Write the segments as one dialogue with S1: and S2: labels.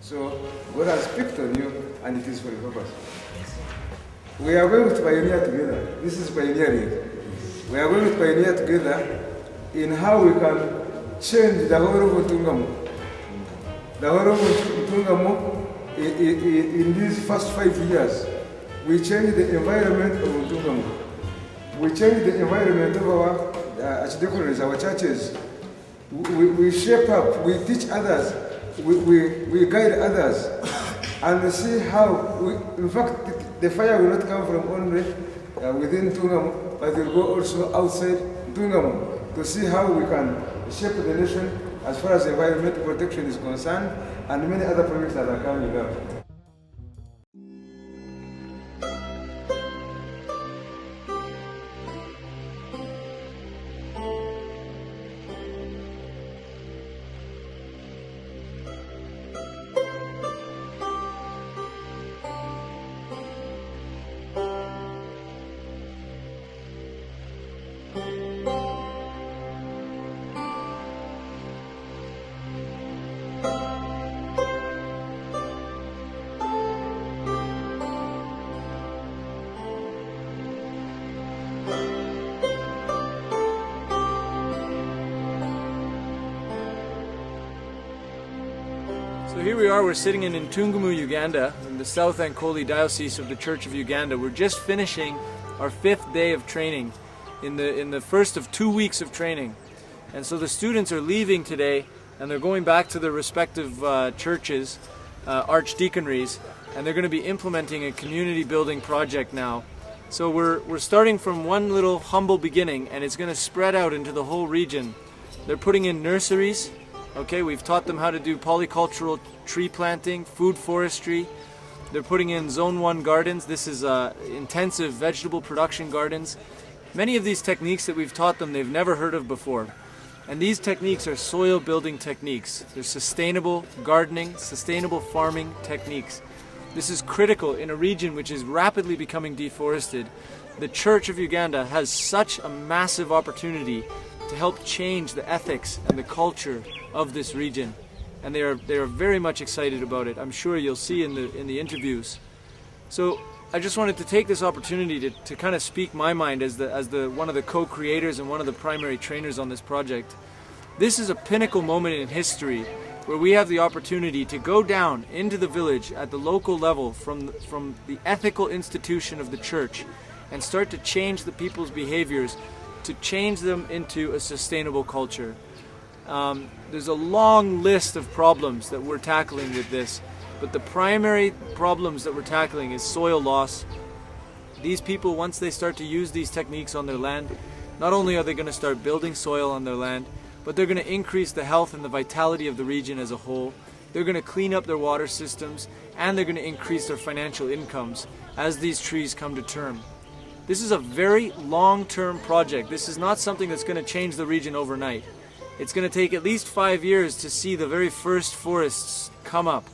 S1: So God has picked on you, and it is for a purpose. We are going to pioneer together. This is pioneering. We are going to pioneer together in how we can change the whole of Utungamu. The whole of Utungamu, in these first 5 years, we changed the environment of Utungamu. We changed the environment of our archdiaconries, our churches. We shape up, we teach others, we guide others, and see how, in fact, the fire will not come from only within Tungamu, but it will go also outside Tungamu to see how we can shape the nation as far as environmental protection is concerned, and many other projects that are coming up.
S2: So here we are, we're sitting in Ntungamu, Uganda, in the South Ankole Diocese of the Church of Uganda. We're just finishing our 5th day of training, in the first of 2 weeks of training. And so the students are leaving today, and they're going back to their respective churches, archdeaconries, and they're going to be implementing a community building project now. So we're starting from one little humble beginning, and it's going to spread out into the whole region. They're putting in nurseries. Okay, we've taught them how to do polycultural tree planting, food forestry. They're putting in Zone 1 gardens. This is intensive vegetable production gardens. Many of these techniques that we've taught them, they've never heard of before. And these techniques are soil building techniques. They're sustainable gardening, sustainable farming techniques. This is critical in a region which is rapidly becoming deforested. The Church of Uganda has such a massive opportunity to help change the ethics and the culture of this region, and they are very much excited about it. I'm sure you'll see in the interviews. So I just wanted to take this opportunity to kind of speak my mind as one of the co-creators and one of the primary trainers on this project. This is a pinnacle moment in history where we have the opportunity to go down into the village at the local level from the ethical institution of the church and start to change the people's behaviors, to change them into a sustainable culture. There's a long list of problems that we're tackling with this, but the primary problems that we're tackling is soil loss. These people, once they start to use these techniques on their land, not only are they going to start building soil on their land, but they're going to increase the health and the vitality of the region as a whole. They're going to clean up their water systems, and they're going to increase their financial incomes as these trees come to term. This is a very long-term project. This is not something that's going to change the region overnight. It's going to take at least 5 years to see the very first forests come up.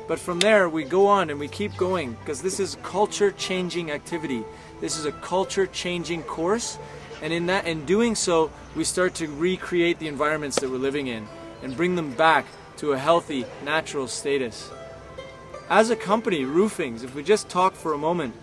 S2: But from there, we go on and we keep going, because this is culture-changing activity. This is a culture-changing course, and in doing so, we start to recreate the environments that we're living in and bring them back to a healthy, natural status. As a company, Roofings, if we just talk for a moment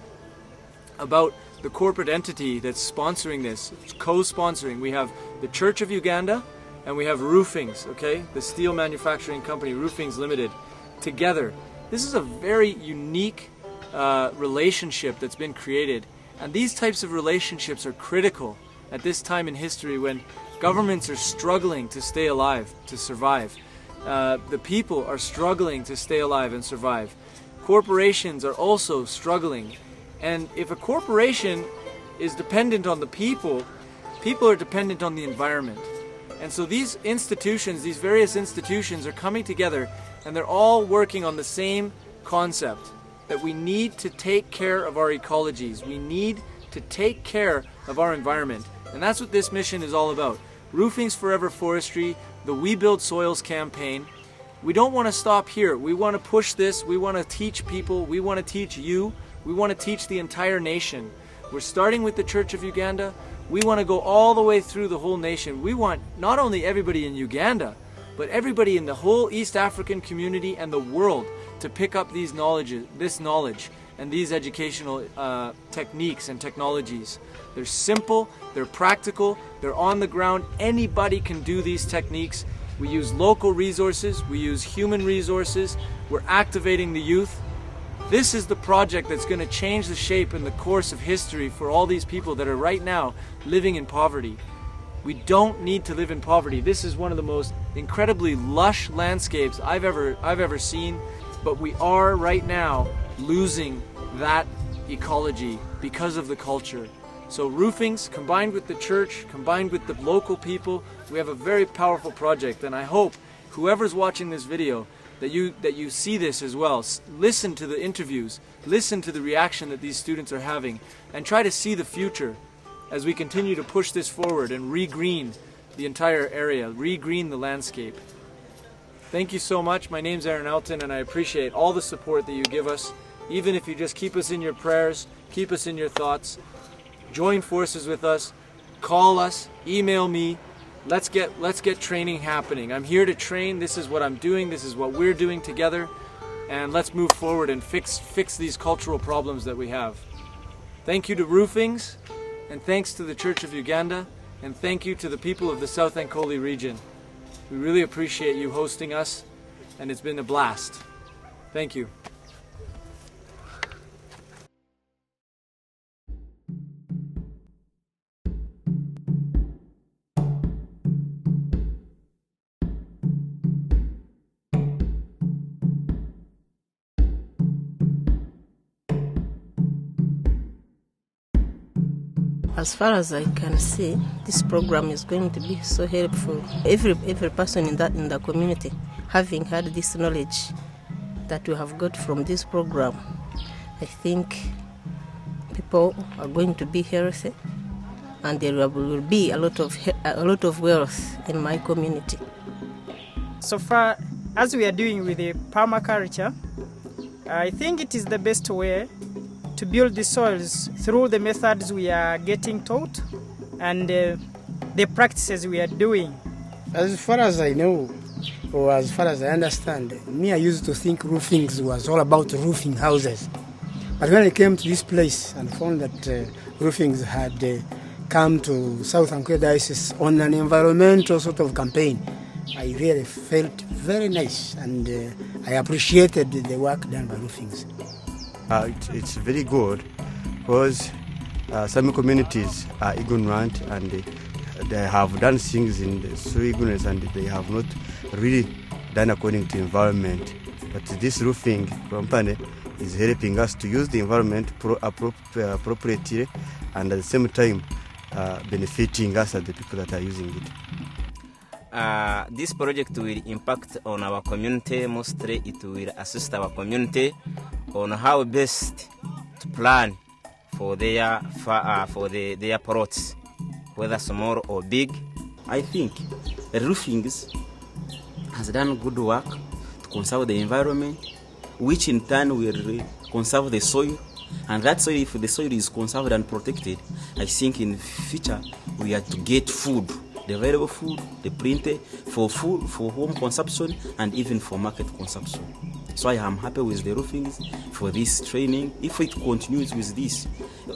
S2: about the corporate entity that's sponsoring this, co-sponsoring, we have the Church of Uganda and we have Roofings, okay, the steel manufacturing company, Roofings Limited, together. This is a very unique relationship that's been created, and these types of relationships are critical at this time in history when governments are struggling to stay alive, to survive. The people are struggling to stay alive and survive. Corporations are also struggling. And if a corporation is dependent on the people, people are dependent on the environment. And so these institutions, these various institutions are coming together, and they're all working on the same concept, that we need to take care of our ecologies. We need to take care of our environment. And that's what this mission is all about. Roofings Forever Forestry, the We Build Soils campaign. We don't want to stop here. We want to push this. We want to teach people. We want to teach you. We want to teach the entire nation. We're starting with the Church of Uganda. We want to go all the way through the whole nation. We want not only everybody in Uganda, but everybody in the whole East African community and the world to pick up this knowledge and these educational techniques and technologies. They're simple, they're practical, they're on the ground. Anybody can do these techniques. We use local resources, we use human resources, we're activating the youth. This is the project that's going to change the shape and the course of history for all these people that are right now living in poverty. We don't need to live in poverty. This is one of the most incredibly lush landscapes I've ever seen, but we are right now losing that ecology because of the culture. So Roofings, combined with the church, combined with the local people, we have a very powerful project, and I hope whoever's watching this video that you see this as well. Listen to the interviews, listen to the reaction that these students are having, and try to see the future as we continue to push this forward and re-green the entire area, re-green the landscape. Thank you so much. My name's Elton, and I appreciate all the support that you give us. Even if you just keep us in your prayers, keep us in your thoughts, join forces with us, call us, email me. Let's get training happening. I'm here to train. This is what I'm doing. This is what we're doing together. And let's move forward and fix these cultural problems that we have. Thank you to Roofings, and thanks to the Church of Uganda, and thank you to the people of the South Ankole region. We really appreciate you hosting us, and it's been a blast. Thank you.
S3: As far as I can see, this program is going to be so helpful. Every person in the community, having had this knowledge that we have got from this program, I think people are going to be healthy, and there will be a lot of wealth in my community.
S4: So far, as we are doing with the permaculture, I think it is the best way to build the soils through the methods we are getting taught and the practices we are doing.
S5: As far as I know, or as far as I understand, I used to think Roofings was all about roofing houses. But when I came to this place and found that Roofings had come to South Ankole Diocese on an environmental sort of campaign, I really felt very nice, and I appreciated the work done by Roofings.
S6: It's very good because some communities are ignorant, and they have done things in so ignorance, and they have not really done according to environment. But this roofing company is helping us to use the environment appropriately, and at the same time benefiting us as the people that are using it.
S7: This project will impact on our community. Mostly it will assist our community on how best to plan for their plots, whether small or big.
S8: I think Roofings has done good work to conserve the environment, which in turn will conserve the soil. And that soil, if the soil is conserved and protected, I think in the future we are to get food, the available food, the printed for food, for home consumption, and even for market consumption. So I am happy with the Roofings for this training. If it continues with this,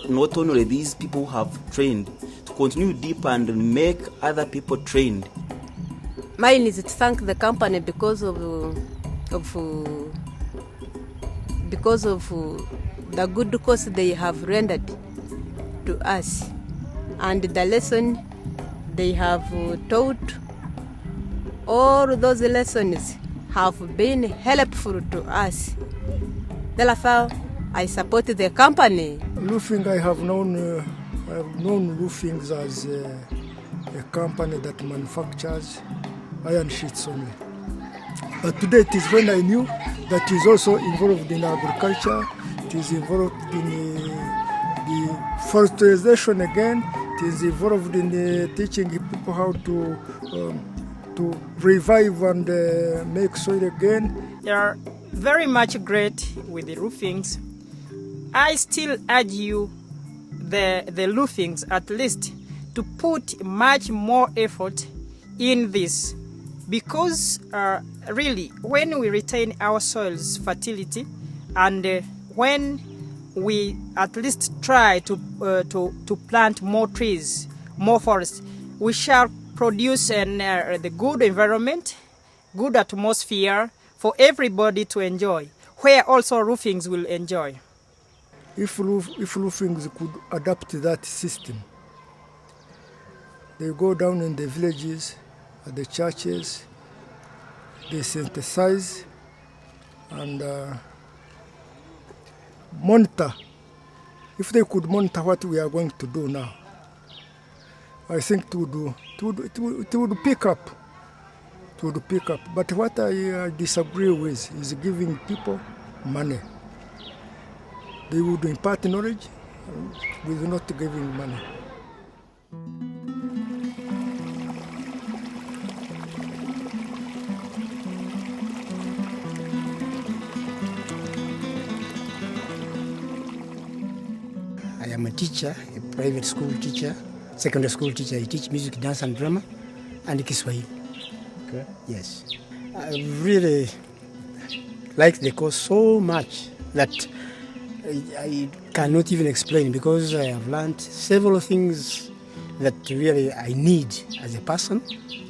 S8: not only these people have trained, to continue deep and make other people trained.
S3: Mine is to thank the company because of the good course they have rendered to us, and the lesson they have taught. All those lessons have been helpful to us. Therefore, I support the company.
S9: Roofing, I have known Roofings as a company that manufactures iron sheets only. But today it is when I knew that it is also involved in agriculture, it is involved in the forestation again, it is involved in teaching people how to revive and make soil again.
S4: They are very much great with the Roofings. I still urge you, the Roofings, at least to put much more effort in this. because really when we retain our soil's fertility and when we at least try to plant more trees, more forests, we shall produce the good environment, good atmosphere for everybody to enjoy, where also Roofings will enjoy.
S9: If Roofings could adapt to that system, they go down in the villages, at the churches, they synthesize and monitor. If they could monitor what we are going to do now, I think it would pick up. It would pick up. But what I disagree with is giving people money. They would impart knowledge with not giving money.
S5: I am a teacher, a private school teacher, secondary school teacher. I teach music, dance and drama and Kiswahili.
S2: Okay.
S5: Yes. I really like the course so much that I cannot even explain, because I have learned several things that really I need as a person,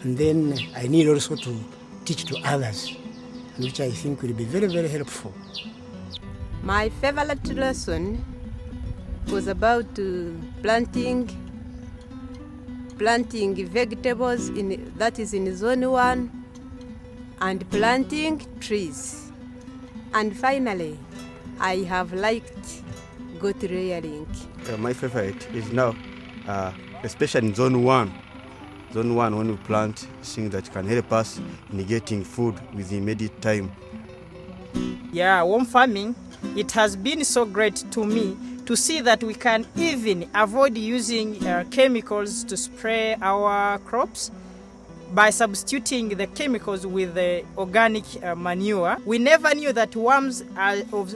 S5: and then I need also to teach to others, which I think will be very, very helpful.
S3: My favorite lesson was about planting vegetables that is in zone 1 and planting trees. And finally, I have liked goat rearing.
S6: My favorite is now, especially in zone 1. Zone 1, when we plant things that can help us in getting food with immediate time.
S4: Yeah, warm farming, it has been so great to me to see that we can even avoid using chemicals to spray our crops by substituting the chemicals with the organic manure. We never knew that worms are of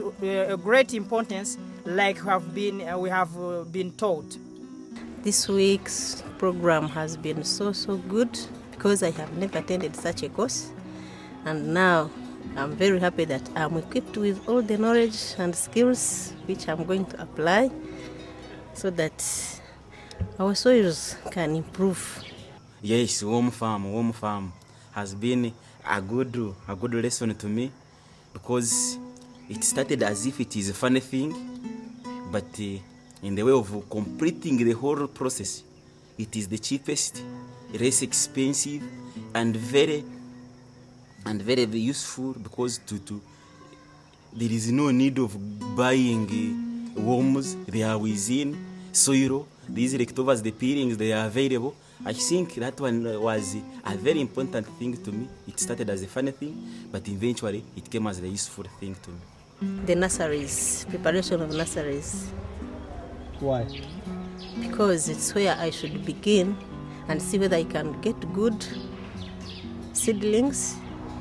S4: great importance, like we have been taught.
S3: This week's program has been so good, because I have never attended such a course, and now I'm very happy that I'm equipped with all the knowledge and skills which I'm going to apply so that our soils can improve.
S8: Yes, warm farm has been a good lesson to me, because it started as if it is a funny thing, but in the way of completing the whole process, it is the cheapest, less expensive, and very useful, because there is no need of buying worms. They are within soil. These leftovers, the peelings, they are available. I think that one was a very important thing to me. It started as a funny thing, but eventually it came as a useful thing to me.
S3: The nurseries, preparation of nurseries.
S2: Why?
S3: Because it's where I should begin and see whether I can get good seedlings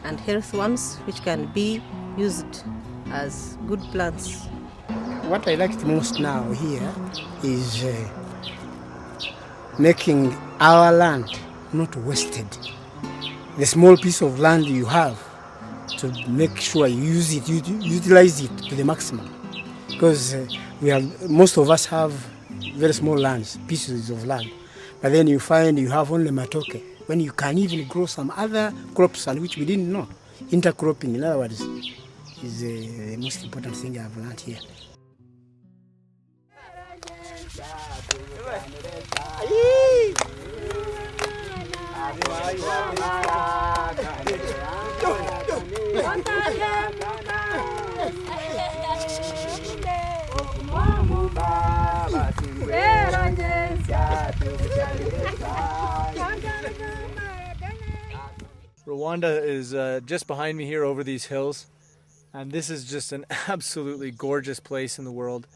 S3: and healthy ones which can be used as good plants.
S5: What I liked most now here is making our land not wasted. The small piece of land you have, to make sure you use it, you utilize it to the maximum. Because most of us have very small lands, pieces of land. But then you find you have only matoke, when you can even grow some other crops and which we didn't know. Intercropping, in other words, is the most important thing I've learned here.
S2: Rwanda is just behind me here over these hills, and this is just an absolutely gorgeous place in the world.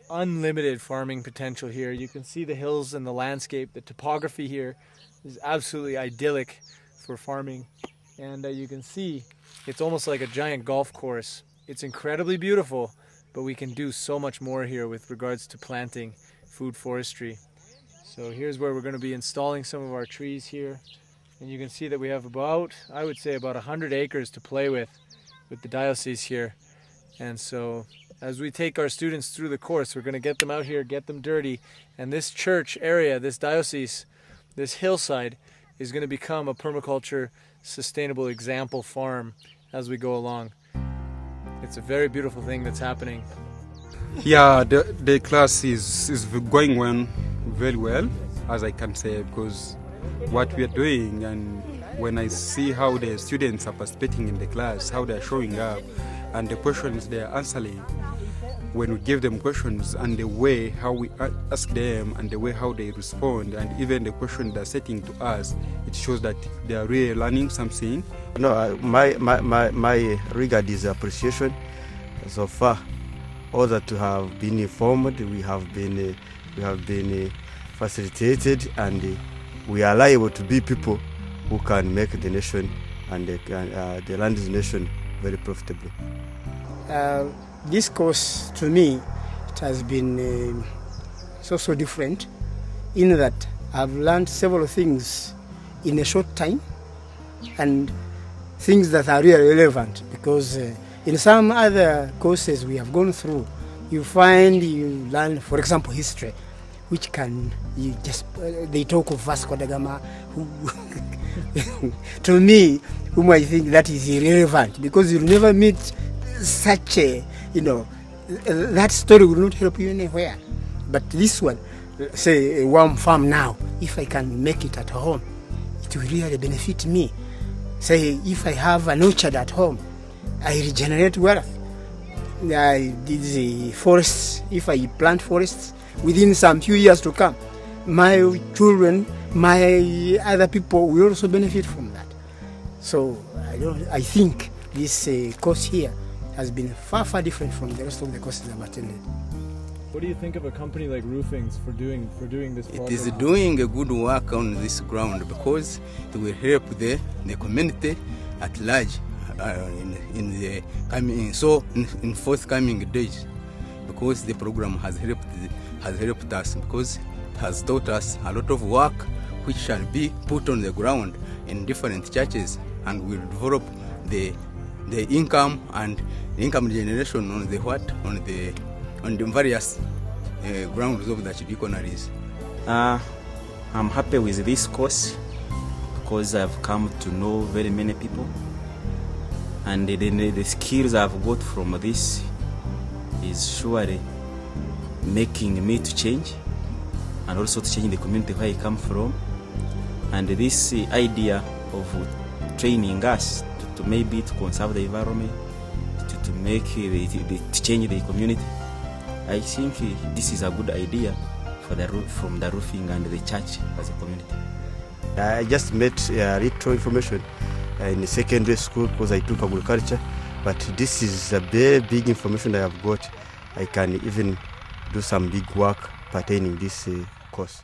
S2: Unlimited farming potential here. You can see the hills and the landscape. The topography here is absolutely idyllic for farming, and you can see it's almost like a giant golf course. It's incredibly beautiful, but we can do so much more here with regards to planting, food forestry. So here's where we're going to be installing some of our trees here. And you can see that we have about, I would say, about 100 acres to play with the diocese here. And so as we take our students through the course, we're going to get them out here, get them dirty, and this church area, this diocese, this hillside is going to become a permaculture sustainable example farm as we go along. It's a very beautiful thing that's happening.
S10: Yeah, the class is going on very well, as I can say, because what we are doing, and when I see how the students are participating in the class, how they are showing up, and the questions they are answering, when we give them questions, and the way how we ask them, and the way how they respond, and even the question they're setting to us, it shows that they are really learning something.
S6: No, my regard is appreciation. So far, all that we have been informed, we have been facilitated, and we are liable to be people who can make the nation and the land nation very profitable.
S5: This course, to me, it has been so different in that I've learned several things in a short time, and things that are really relevant, because in some other courses we have gone through, you learn, for example, history, which they talk of Vasco da Gama, who to me, whom I think that is irrelevant, because you'll never meet such a, that story will not help you anywhere. But this one, say a warm farm now, if I can make it at home, it will really benefit me. Say if I have an orchard at home, I regenerate wealth. I did the forests, if I plant forests, within some few years to come, my children, my other people will also benefit from that. So I think this course here has been far different from the rest of the courses I've attended.
S2: What do you think of a company like Roofings for doing this program?
S11: It is doing a good work on this ground, because it will help the community at large in forthcoming days, because the program has helped us, because it has taught us a lot of work which shall be put on the ground in different churches, and will develop the income and income generation on the various grounds of the archdeaconries.
S8: I'm happy with this course because I've come to know very many people, and the skills I've got from this is surely making me to change, and also to change the community where I come from. And this idea of training us to maybe to conserve the environment, to make to change the community, I think this is a good idea from the roofing and the church as a community.
S6: I just met little information in the secondary school because I took agriculture, but this is a very big information I have got. I can even do some big work pertaining this course.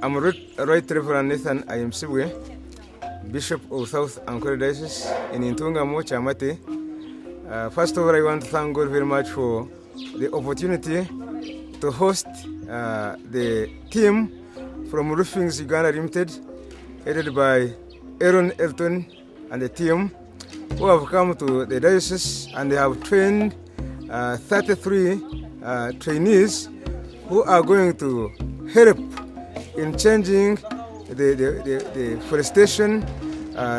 S1: I'm Right Reverend Nathan Ayimsibwe, Bishop of South Ankole Diocese in Intungamo, Chamate. First of all, I want to thank God very much for the opportunity to host the team from Roofings Uganda Limited, headed by Elton and the team, who have come to the diocese, and they have trained 33 trainees who are going to help in changing the forestation,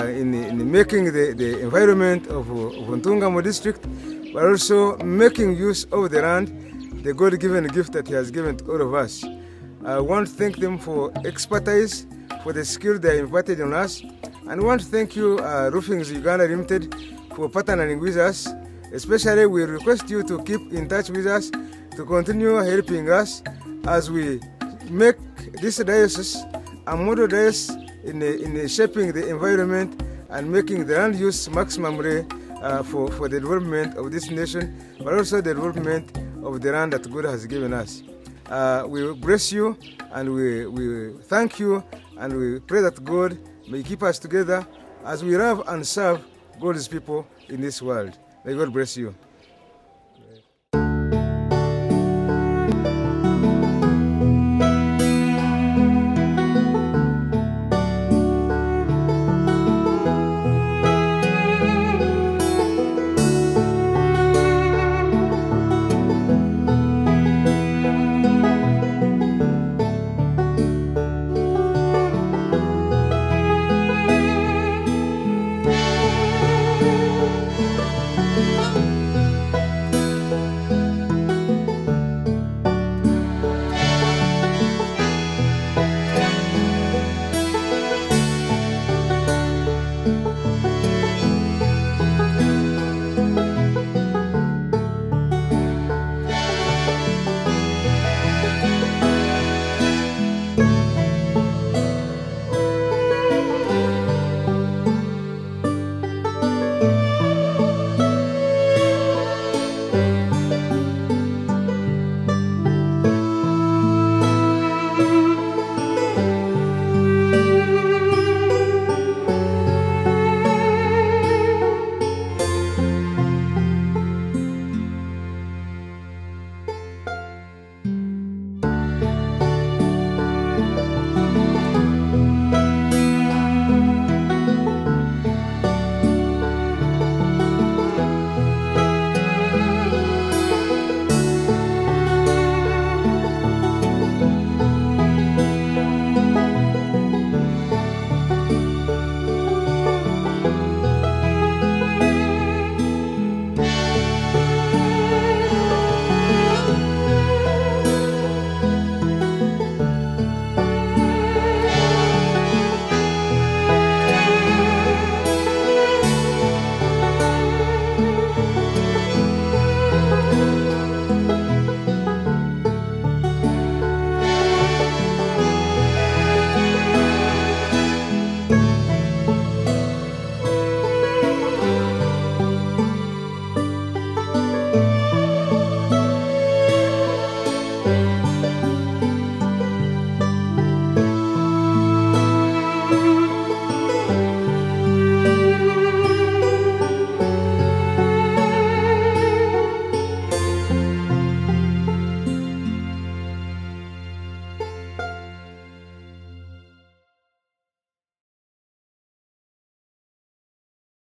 S1: in making the environment of Ntungamo district, but also making use of the land, the God-given gift that He has given to all of us. I want to thank them for expertise, for the skill they imparted on us, and I want to thank you, Roofings Uganda Limited, for partnering with us. Especially, we request you to keep in touch with us, to continue helping us as we make this diocese a model diocese in shaping the environment and making the land use maximally for the development of this nation, but also the development of the land that God has given us. We bless you and we thank you, and we pray that God may keep us together as we love and serve God's people in this world. May God bless you.